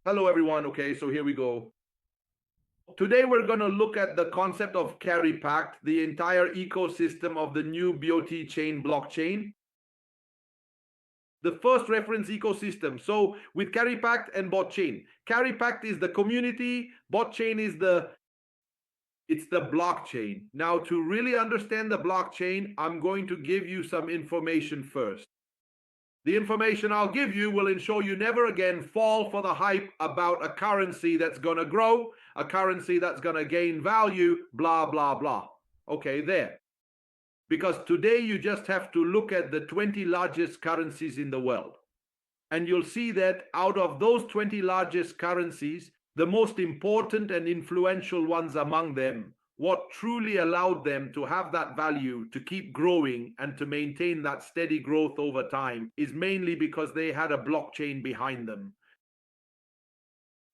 Hello, everyone. Okay, so here we go. Today, we're going to look at the concept of Carry Pact, the entire ecosystem of the new BOT chain blockchain. The first reference ecosystem. So with Carry Pact and Botchain, Carry Pact is the community, Botchain is the blockchain. Now, to really understand the blockchain, I'm going to give you some information first. The information I'll give you will ensure you never again fall for the hype about a currency that's going to grow, a currency that's going to gain value, blah, blah, blah. Okay, there. Because today you just have to look at the 20 largest currencies in the world. And you'll see that out of those 20 largest currencies, the most important and influential ones among them, what truly allowed them to have that value, to keep growing and to maintain that steady growth over time, is mainly because they had a blockchain behind them.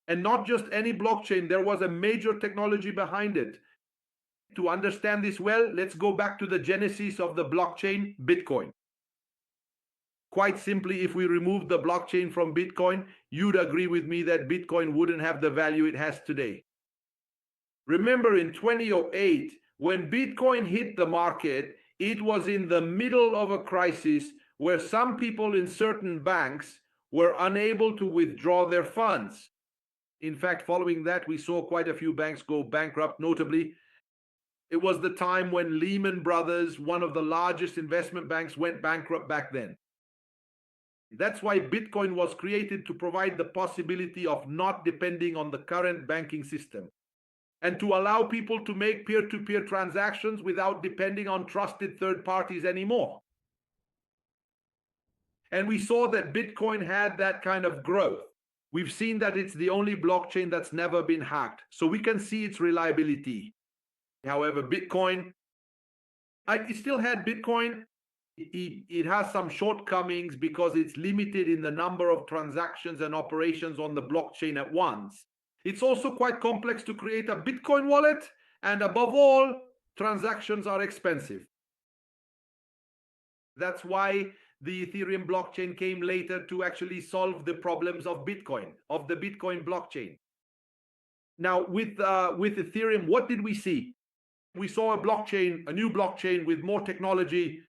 And not just any blockchain, there was a major technology behind it. To understand this well, let's go back to the genesis of the blockchain, Bitcoin. Quite simply, if we remove the blockchain from Bitcoin, you'd agree with me that Bitcoin wouldn't have the value it has today. Remember in 2008, when Bitcoin hit the market, it was in the middle of a crisis where some people in certain banks were unable to withdraw their funds. In fact, following that, we saw quite a few banks go bankrupt. Notably, it was the time when Lehman Brothers, one of the largest investment banks, went bankrupt back then. That's why Bitcoin was created, to provide the possibility of not depending on the current banking system and to allow people to make peer-to-peer transactions without depending on trusted third parties anymore. And we saw that Bitcoin had that kind of growth. We've seen that it's the only blockchain that's never been hacked, so we can see its reliability. However, Bitcoin, it still had Bitcoin. It has some shortcomings because it's limited in the number of transactions and operations on the blockchain at once. It's also quite complex to create a Bitcoin wallet, and above all, transactions are expensive. That's why the Ethereum blockchain came later, to actually solve the problems of Bitcoin, of the Bitcoin blockchain. Now, with Ethereum, what did we see? We saw a blockchain, a new blockchain with more technology,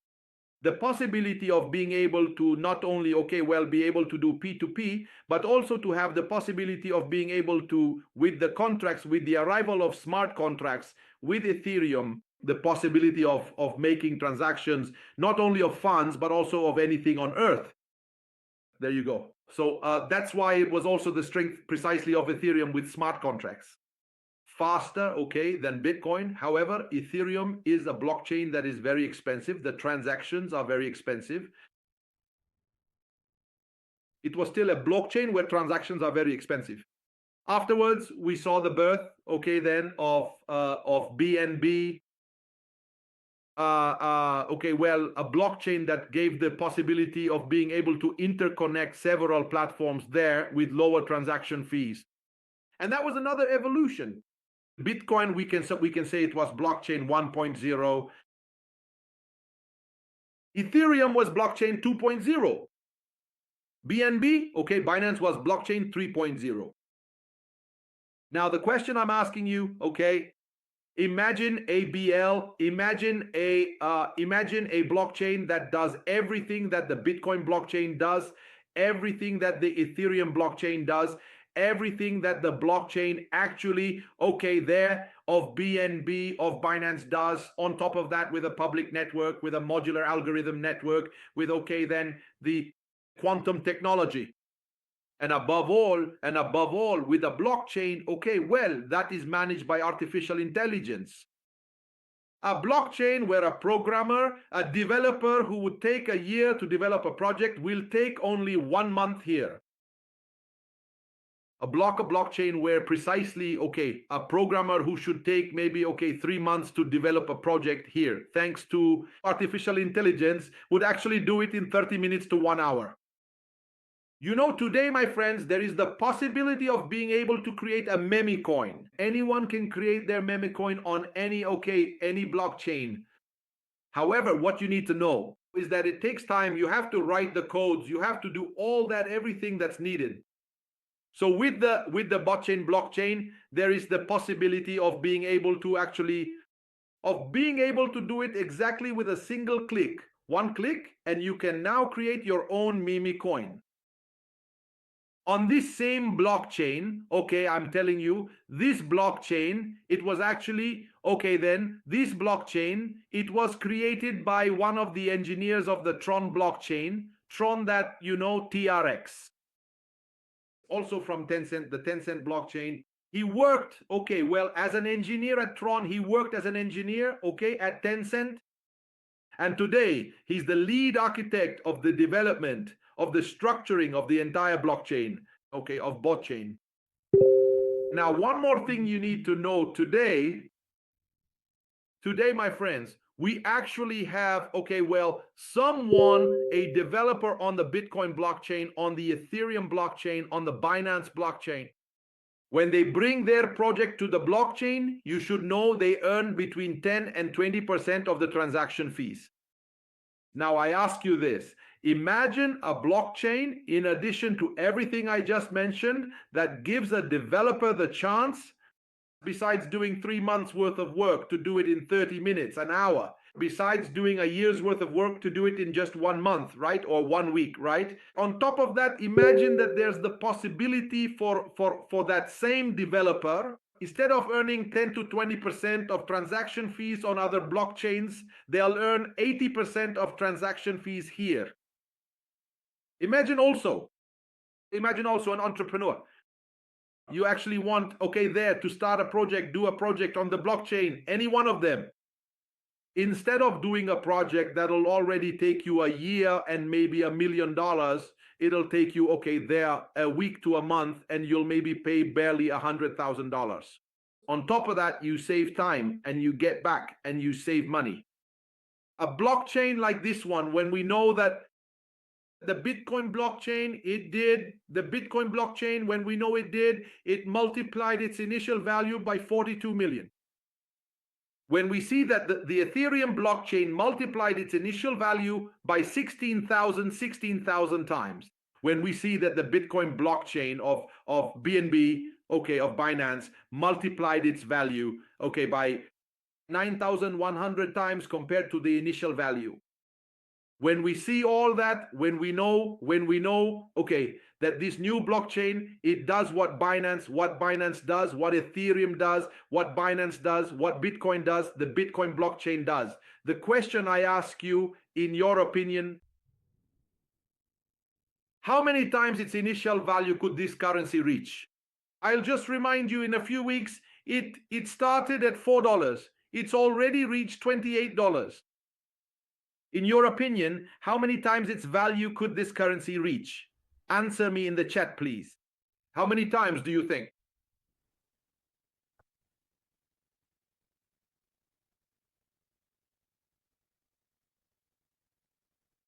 the possibility of being able to not only, be able to do P2P, but also to have the possibility of being able to, with the contracts, with the arrival of smart contracts, with Ethereum, the possibility of making transactions, not only of funds, but also of anything on Earth. There you go. So that's why it was also the strength precisely of Ethereum with smart contracts. Faster, than Bitcoin. However, Ethereum is a blockchain that is very expensive. The transactions are very expensive. It was still a blockchain where transactions are very expensive. Afterwards, we saw the birth, of BNB. A blockchain that gave the possibility of being able to interconnect several platforms there with lower transaction fees. And that was another evolution. Bitcoin, we can say it was blockchain 1.0. Ethereum was blockchain 2.0. BNB, Binance was blockchain 3.0. Now the question I'm asking you, imagine a BL, imagine a blockchain that does everything that the Bitcoin blockchain does, everything that the Ethereum blockchain does, everything that the blockchain actually, of BNB, of Binance does, on top of that with a public network, with a modular algorithm network, with, the quantum technology. And above all, with a blockchain, that is managed by artificial intelligence. A blockchain where a programmer, a developer who would take a year to develop a project will take only 1 month here. A blockchain where precisely, a programmer who should take maybe, 3 months to develop a project here, thanks to artificial intelligence, would actually do it in 30 minutes to 1 hour. Today, my friends, there is the possibility of being able to create a meme coin. Anyone can create their meme coin on any blockchain. However, what you need to know is that it takes time. You have to write the codes. You have to do all that, everything that's needed. So with the botchain blockchain, there is the possibility of being able to do it exactly with a single click, one click, and you can now create your own Mimi coin. On this same blockchain, okay, I'm telling you, this blockchain, it was actually, okay, then this blockchain, it was created by one of the engineers of the Tron blockchain, Tron, that you know, TRX, also from Tencent, the Tencent blockchain. He worked, okay, well, as an engineer at Tron, he worked as an engineer, okay, at Tencent. And today, he's the lead architect of the development, of the structuring of the entire blockchain, okay, of botchain. Now, one more thing you need to know today, my friends, we actually have, okay, well, someone, a developer on the Bitcoin blockchain, on the Ethereum blockchain, on the Binance blockchain, when they bring their project to the blockchain, you should know they earn between 10 and 20% of the transaction fees. Now, I ask you this. Imagine a blockchain, in addition to everything I just mentioned, that gives a developer the chance, besides doing 3 months worth of work, to do it in 30 minutes, an hour, besides doing a year's worth of work, to do it in just 1 month, right? Or 1 week, right? On top of that, imagine that there's the possibility for that same developer, instead of earning 10 to 20% of transaction fees on other blockchains, they'll earn 80% of transaction fees here. Imagine also an entrepreneur. You actually want, okay, there to start a project, do a project on the blockchain, any one of them. Instead of doing a project that'll already take you a year and maybe $1 million, it'll take you, okay, there a week to a month, and you'll maybe pay barely $100,000. On top of that, you save time and you get back and you save money. A blockchain like this one, when we know that the Bitcoin blockchain, when we know it multiplied its initial value by 42 million. When we see that the Ethereum blockchain multiplied its initial value by 16,000 times. When we see that the Bitcoin blockchain of BNB, okay, of Binance, multiplied its value, okay, by 9,100 times compared to the initial value. When we see all that, when we know, okay, that this new blockchain, it does what Binance does, what Ethereum does, what Binance does, what Bitcoin does, the Bitcoin blockchain does. The question I ask you, in your opinion, how many times its initial value could this currency reach? I'll just remind you, in a few weeks, it started at $4. It's already reached $28. In your opinion, how many times its value could this currency reach? Answer me in the chat, please. How many times do you think?